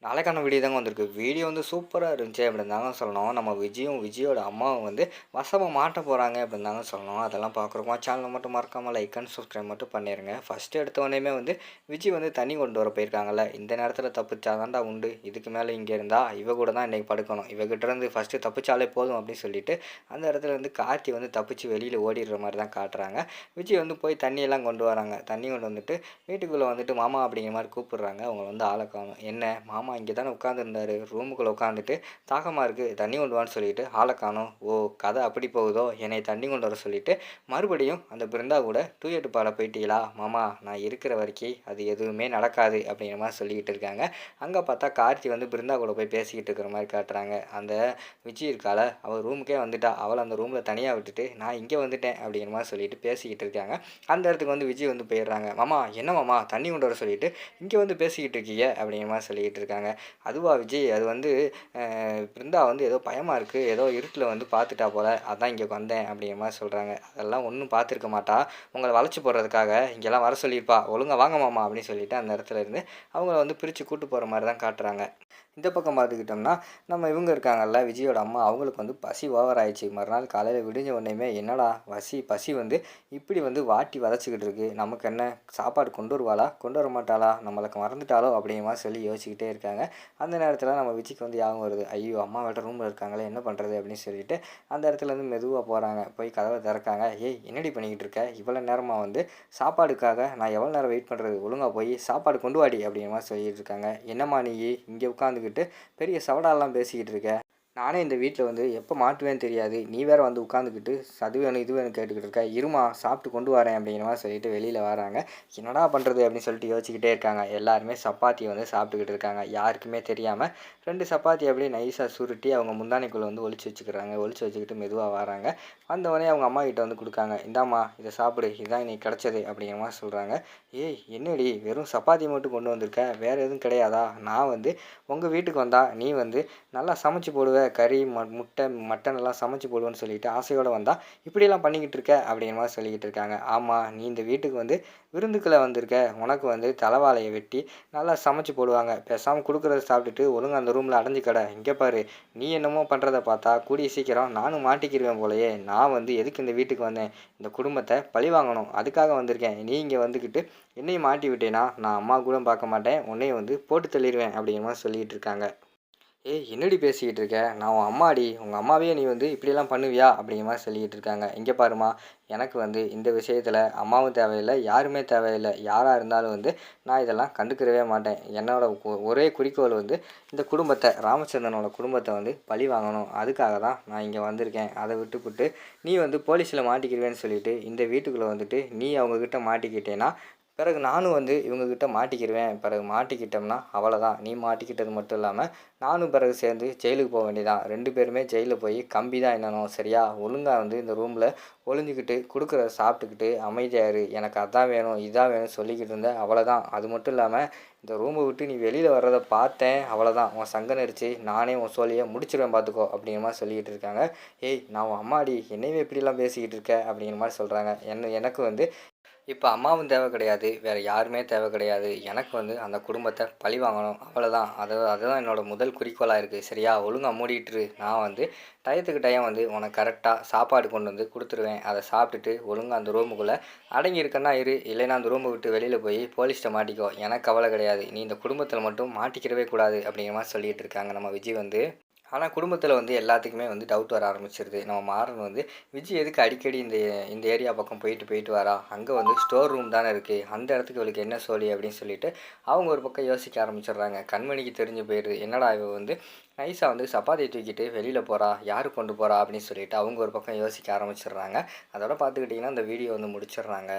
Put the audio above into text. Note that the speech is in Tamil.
நாளைக்கான வீடியோ தாங்க வந்திருக்கு. வீடியோ வந்து சூப்பரா இருந்துச்சு அப்படின்னு தாங்க சொல்லணும். நம்ம விஜயோட அம்மாவும் வந்து வசமா மாட்ட போறாங்க அப்படின்னு தாங்க சொல்லணும். அதெல்லாம் பார்க்குறோமா சேனலை மட்டும் மறக்காம லைக் அண்ட் சப்ஸ்கிரைப் மட்டும் பண்ணிருங்க. ஃபர்ஸ்ட் எடுத்த உடனேயுமே வந்து விஜய் வந்து தண்ணி கொண்டு வர போயிருக்காங்கல்ல, இந்த நேரத்தில் தப்பிச்சா தான்டா உண்டு. இதுக்கு மேலே இங்கே இருந்தா இவ கூட தான் இன்னைக்கு படுக்கணும். இவகிட்ட இருந்து ஃபர்ஸ்ட் தப்பிச்சாலே போதும் அப்படின்னு சொல்லிட்டு அந்த இடத்துல இருந்து கார்த்தி வந்து தப்பிச்சு வெளியில் ஓடிடுற மாதிரி தான் காட்டுறாங்க. விஜய் வந்து போய் தண்ணியெல்லாம் கொண்டு வராங்க. தண்ணி கொண்டு வந்துட்டு வீட்டுக்குள்ளே வந்துட்டு மாமா அப்படிங்கிற மாதிரி கூப்பிடுறாங்க. அவங்க வந்து ஆளை காணும். என்ன மாமா இங்கே தானே உட்காந்துருந்தாரு, ரூமுக்குள்ளே உட்காந்துட்டு தாகமாக இருக்குது தண்ணி கொண்டு வான்னு சொல்லிட்டு ஆளை காணோம். ஓ, கதை அப்படி போகுதோ, என்னை தண்ணி கொண்டு வர சொல்லிட்டு மறுபடியும் அந்த பிருந்தா கூட டூயட் பாட போயிட்டீங்களா மாமா, நான் இருக்கிற வரைக்கும் அது எதுவுமே நடக்காது அப்படிங்கிற மாதிரி சொல்லிக்கிட்டு இருக்காங்க. அங்கே பார்த்தா கார்த்தி வந்து பிருந்தா கூட போய் பேசிக்கிட்டு இருக்கிற மாதிரி காட்டுறாங்க. அந்த விஜய் இருக்கால, அவள் ரூமுக்கே வந்துட்டா. அவளை அந்த ரூமில் தனியாக விட்டுட்டு நான் இங்கே வந்துட்டேன் அப்படிங்கிற மாதிரி சொல்லிட்டு பேசிக்கிட்டு இருக்காங்க. அந்த இடத்துக்கு வந்து விஜய் வந்து போயிடுறாங்க. மாமா என்ன மாமா தண்ணி கொண்டு வர சொல்லிட்டு இங்கே வந்து பேசிக்கிட்டு இருக்கீங்க அப்படிங்கிற மாதிரி சொல்லிக்கிட்டு இருக்காங்க. அதுவா விஜய், அது வந்து பிருந்தா வந்து ஏதோ பயமாக இருக்குது, ஏதோ இருட்டில் வந்து பார்த்துட்டா போல், அதான் இங்கே வந்தேன் அப்படிங்கிற மாதிரி சொல்கிறாங்க. அதெல்லாம் ஒன்றும் பார்த்துருக்க மாட்டா, உங்களை வளைச்சி போடுறதுக்காக இங்கெல்லாம் வர சொல்லியிருப்பா, ஒழுங்கா வாங்க மாமா அப்படின்னு சொல்லிட்டு அந்த இடத்துல இருந்து அவங்கள வந்து பிரித்து கூட்டு போகிற மாதிரி தான் காட்டுறாங்க. இந்த பக்கம் பார்த்துக்கிட்டோம்னா நம்ம இவங்க இருக்காங்கல்ல, விஜயோட அம்மா, அவங்களுக்கு வந்து பசி ஓவர் ஆயிடுச்சு. மறுநாள் காலையில் விடிஞ்ச உடனேயுமே என்னடா பசி வந்து இப்படி வந்து வாட்டி வதச்சிக்கிட்டு இருக்கு, நமக்கு என்ன சாப்பாடு கொண்டு வருவாளா கொண்டு வர மாட்டாளா, நம்மளுக்கு மறந்துட்டாலோ அப்படிங்கிற மாதிரி சொல்லி யோசிச்சுக்கிட்டே இருக்காங்க. அந்த நேரத்தில் நம்ம விஜய்க்கு வந்து ஞாபகம் வருது, ஐயோ அம்மா வேட்ட ரூமில் இருக்காங்களே என்ன பண்ணுறது அப்படின்னு சொல்லிட்டு அந்த இடத்துல இருந்து மெதுவாக போகிறாங்க. போய் கதவை திறக்காங்க. ஏய் என்னடி பண்ணிக்கிட்டு இருக்க, இவ்வளோ நேரமாக வந்து சாப்பாடுக்காக நான் எவ்வளோ நேரம் வெயிட் பண்ணுறது, ஒழுங்காக போய் சாப்பாடு கொண்டு வாடி அப்படிங்கிற மாதிரி சொல்லிட்டு இருக்காங்க. என்னம்மா நீ இங்கே உட்காந்துக்கிட்டு பெரிய சவடாலாம் பேசிக்கிட்டு இருக்க, நானே இந்த வீட்டில் வந்து எப்போ மாட்டுவேன்னு தெரியாது, நீ வேறு வந்து உட்காந்துக்கிட்டு அது வேணும் இது வேணும் கேட்டுக்கிட்டு இருக்க, இருமா சாப்பிட்டு கொண்டு வரேன் அப்படிங்கிற மாதிரி சொல்லிட்டு வெளியில் வராங்க. என்னடா பண்ணுறது அப்படின்னு சொல்லிட்டு யோசிச்சுக்கிட்டே இருக்காங்க. எல்லாருமே சப்பாத்தியை வந்து சாப்பிட்டுக்கிட்டு இருக்காங்க. யாருக்குமே தெரியாமல் 2 சப்பாத்தி அப்படியே நைஸாக சுருட்டி அவங்க முந்தானைக்குள்ளே வந்து ஒளிச்சு வச்சுக்கிறாங்க. ஒளிச்சு வச்சுக்கிட்டு மெதுவாக வராங்க. வந்தவொடனே அவங்க அம்மா கிட்ட வந்து கொடுக்காங்க. இந்தாம்மா இதை சாப்பிடு, இதுதான் இன்னைக்கு கிடச்சது அப்படிங்கிற மாதிரி சொல்கிறாங்க. ஏய் என்னடி வெறும் சப்பாத்தி மட்டும் கொண்டு வந்திருக்க, வேறு எதுவும் கிடையாதா, நான் வந்து உங்கள் வீட்டுக்கு வந்தால் நீ வந்து நல்லா சமைச்சு போடுவ, கறி முட்டை மட்டன் எல்லாம் சமைச்சு போடுவேன்னு சொல்லிட்டு ஆசையோடு வந்தால் இப்படியெல்லாம் பண்ணிக்கிட்டு இருக்க அப்படிங்கிற மாதிரி சொல்லிக்கிட்டு இருக்காங்க. ஆமாம், நீ இந்த வீட்டுக்கு வந்து விருந்துக்குள்ளே வந்திருக்க, உனக்கு வந்து தலைவாழையை வெட்டி நல்லா சமைச்சு போடுவாங்க, பேசாமல் கொடுக்குறத சாப்பிட்டுட்டு ஒழுங்காக அந்த ரூமில் அடைஞ்சு கடை. இங்கே பாரு, நீ என்னமோ பண்ணுறத பார்த்தா கூடிய சீக்கிரம் நானும் மாட்டிக்கிடுவேன் போலையே. நான் வந்து எதுக்கு இந்த வீட்டுக்கு வந்தேன், இந்த குடும்பத்தை பழி வாங்கணும், அதுக்காக வந்திருக்கேன். நீ இங்கே வந்துக்கிட்டு என்னையும் மாட்டி விட்டேன்னா நான் அம்மா கூட பார்க்க மாட்டேன், உன்னையும் வந்து போட்டு தள்ளிடுவேன் அப்படிங்கிற மாதிரி சொல்லிக்கிட்டு இருக்காங்க. ஏய் என்னடி பேசிக்கிட்டு இருக்க, நான் உன் அம்மாடி, உங்கள் அம்மாவையே நீ வந்து இப்படியெல்லாம் பண்ணுவியா அப்படிங்கிற மாதிரி சொல்லிக்கிட்டு இருக்காங்க. இங்கே பாருமா, எனக்கு வந்து இந்த விஷயத்தில் அம்மாவும் தேவையில்லை, யாருமே தேவையில்லை, யாராக இருந்தாலும் வந்து நான் இதெல்லாம் கண்டுக்கிறவே மாட்டேன். என்னோட ஒரே குறிக்கோள் வந்து இந்த குடும்பத்தை, ராமச்சந்திரனோட குடும்பத்தை வந்து பழி வாங்கணும், அதுக்காக தான் நான் இங்கே வந்திருக்கேன். அதை விட்டுப்புட்டு நீ வந்து போலீஸில் மாட்டிக்கிடுவேன்னு சொல்லிட்டு இந்த வீட்டுக்குள்ளே வந்துட்டு நீ அவங்கக்கிட்ட மாட்டிக்கிட்டேன்னா பிறகு நானும் வந்து இவங்கக்கிட்ட மாட்டிக்கிடுவேன். பிறகு மாட்டிக்கிட்டோம்னா அவ்வளோதான், நீ மாட்டிக்கிட்டது மட்டும் இல்லாமல் நானும் பிறகு சேர்ந்து ஜெயிலுக்கு போக வேண்டியதான். 2 பேருமே ஜெயிலில் போய் கம்பி தான் எண்ணணும், சரியா? ஒழுங்காக வந்து இந்த ரூமில் ஒளிஞ்சிக்கிட்டு கொடுக்குறத சாப்பிட்டுக்கிட்டு அமைதியாக இரு. எனக்கு அதான் வேணும் இதான் வேணும்னு சொல்லிக்கிட்டு இருந்தேன், அவ்வளோதான். அது மட்டும் இல்லாமல் இந்த ரூமை விட்டு நீ வெளியில் வர்றதை பார்த்தேன், அவ்வளோதான், உன் சங்கம் நெரிச்சு நானே உன் சோழியை முடிச்சிடுவேன் பார்த்துக்கோ அப்படிங்கிற மாதிரி சொல்லிக்கிட்டு இருக்காங்க. ஏய் நான் உன் அம்மாடி, என்னையுமே இப்படிலாம் பேசிக்கிட்டு இருக்க அப்படிங்கிற மாதிரி சொல்கிறாங்க. எனக்கு வந்து இப்போ அம்மாவும் தேவை கிடையாது, வேறு யாருமே தேவை கிடையாது. எனக்கு வந்து அந்த குடும்பத்தை பழி வாங்கணும், அவ்வளோதான். அதுதான் என்னோடய முதல் குறிக்கோளாக இருக்குது, சரியா? ஒழுங்காக மூடிட்டுரு. நான் வந்து டயத்துக்கு டயம் வந்து உனக்கு கரெக்டாக சாப்பாடு கொண்டு வந்து கொடுத்துருவேன். அதை சாப்பிட்டுட்டு ஒழுங்காக அந்த ரூமுக்குள்ளே அடங்கி இருக்கன்னா இரு, இல்லைன்னா அந்த ரூமை விட்டு வெளியில் போய் போலீஸ்கிட்ட மாட்டிக்கோ, எனக்கு கவலை கிடையாது. நீ இந்த குடும்பத்தில் மட்டும் மாட்டிக்கிறவே கூடாது அப்படிங்கிற மாதிரி சொல்லிகிட்டு இருக்காங்க நம்ம விஜய் வந்து. ஆனால் குடும்பத்தில் வந்து எல்லாத்துக்குமே வந்து டவுட் வர ஆரம்பிச்சிருது. நம்ம மாறன் வந்து விஜய் எதுக்கு அடிக்கடி இந்த இந்த ஏரியா பக்கம் போயிட்டு வரா, அங்கே வந்து ஸ்டோர் ரூம் தானே இருக்குது, அந்த இடத்துக்கு இவளுக்கு என்ன சொல்லி அப்படின்னு சொல்லிட்டு அவங்க ஒரு பக்கம் யோசிக்க ஆரம்பிச்சிடுறாங்க. கண்மணிக்கு தெரிஞ்சு போயிடுது, என்னடா இவ வந்து நைஸாக வந்து சப்பாத்தியை தூக்கிட்டு வெளியில் போகிறா, யார் கொண்டு போகிறா அப்படின்னு சொல்லிட்டு அவங்க ஒரு பக்கம் யோசிக்க ஆரம்பிச்சிடுறாங்க. அதோட பார்த்துக்கிட்டிங்கன்னா இந்த வீடியோ வந்து முடிச்சிடுறாங்க.